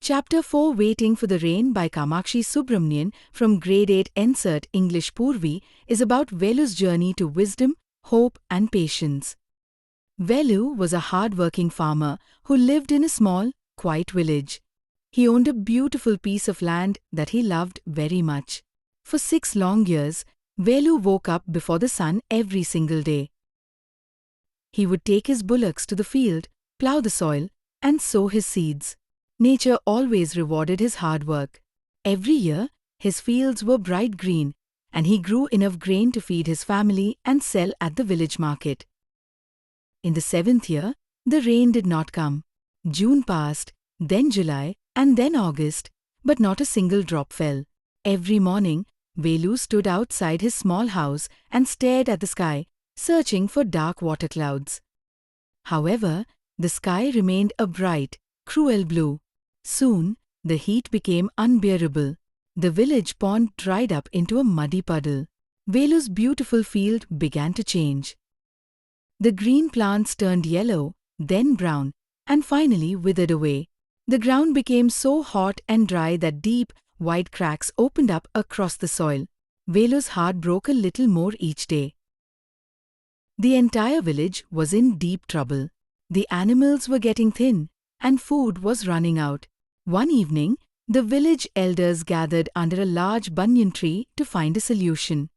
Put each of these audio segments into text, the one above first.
Chapter 4 Waiting for the Rain by Kamakshi Subramanian from Grade 8 NCERT English Purvi is about Velu's journey to wisdom, hope and patience. Velu was a hard-working farmer who lived in a small, quiet village. He owned a beautiful piece of land that he loved very much. For 6 long years, Velu woke up before the sun every single day. He would take his bullocks to the field, plough the soil, and sow his seeds. Nature always rewarded his hard work. Every year, his fields were bright green, and he grew enough grain to feed his family and sell at the village market. In the 7th year, the rain did not come. June passed, then July, and then August, but not a single drop fell. Every morning, Velu stood outside his small house and stared at the sky, searching for dark water clouds. However, the sky remained a bright, cruel blue. Soon, the heat became unbearable. The village pond dried up into a muddy puddle. Velu's beautiful field began to change. The green plants turned yellow, then brown, and finally withered away. The ground became so hot and dry that deep, wide cracks opened up across the soil. Velu's heart broke a little more each day. The entire village was in deep trouble. The animals were getting thin, and food was running out. One evening, the village elders gathered under a large banyan tree to find a solution.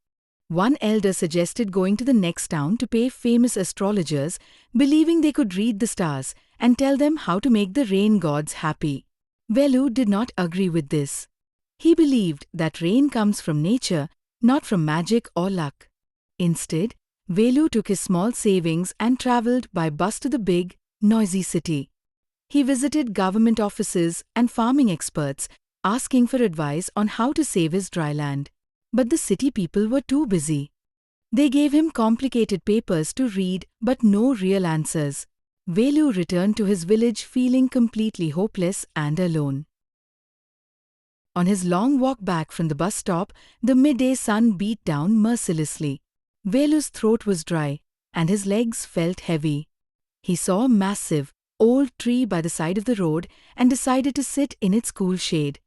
One elder suggested going to the next town to pay famous astrologers, believing they could read the stars and tell them how to make the rain gods happy. Velu did not agree with this. He believed that rain comes from nature, not from magic or luck. Instead, Velu took his small savings and travelled by bus to the big, noisy city. He visited government offices and farming experts, asking for advice on how to save his dry land. But the city people were too busy. They gave him complicated papers to read but no real answers. Velu returned to his village feeling completely hopeless and alone. On his long walk back from the bus stop, the midday sun beat down mercilessly. Velu's throat was dry, and his legs felt heavy. He saw a massive, old tree by the side of the road and decided to sit in its cool shade.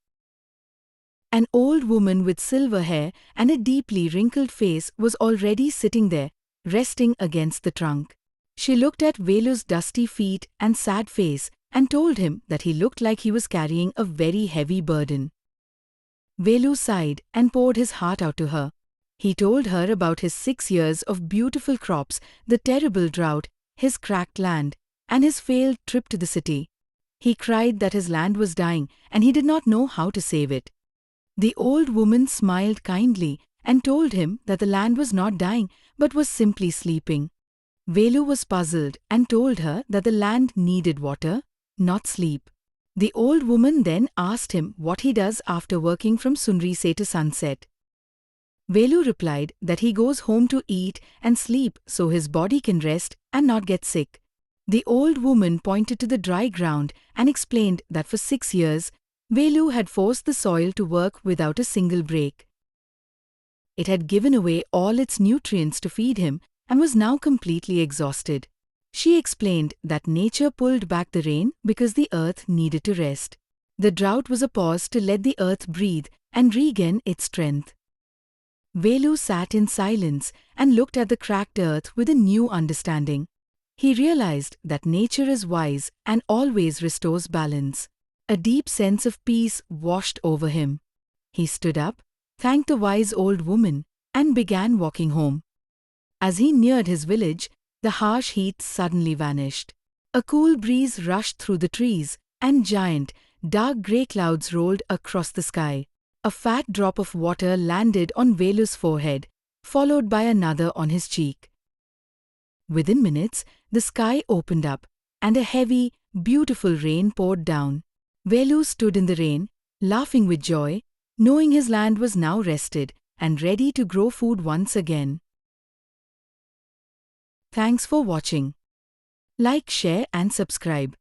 An old woman with silver hair and a deeply wrinkled face was already sitting there, resting against the trunk. She looked at Velu's dusty feet and sad face and told him that he looked like he was carrying a very heavy burden. Velu sighed and poured his heart out to her. He told her about his 6 years of beautiful crops, the terrible drought, his cracked land, and his failed trip to the city. He cried that his land was dying and he did not know how to save it. The old woman smiled kindly and told him that the land was not dying but was simply sleeping. Velu was puzzled and told her that the land needed water, not sleep. The old woman then asked him what he does after working from sunrise to sunset. Velu replied that he goes home to eat and sleep so his body can rest and not get sick. The old woman pointed to the dry ground and explained that for 6 years, Velu had forced the soil to work without a single break. It had given away all its nutrients to feed him and was now completely exhausted. She explained that nature pulled back the rain because the earth needed to rest. The drought was a pause to let the earth breathe and regain its strength. Velu sat in silence and looked at the cracked earth with a new understanding. He realized that nature is wise and always restores balance. A deep sense of peace washed over him. He stood up, thanked the wise old woman, and began walking home. As he neared his village, the harsh heat suddenly vanished. A cool breeze rushed through the trees, and giant, dark grey clouds rolled across the sky. A fat drop of water landed on Velu's forehead, followed by another on his cheek. Within minutes, the sky opened up, and a heavy, beautiful rain poured down. Velu stood in the rain, laughing with joy, knowing his land was now rested and ready to grow food once again. Thanks for watching. Like, share and subscribe.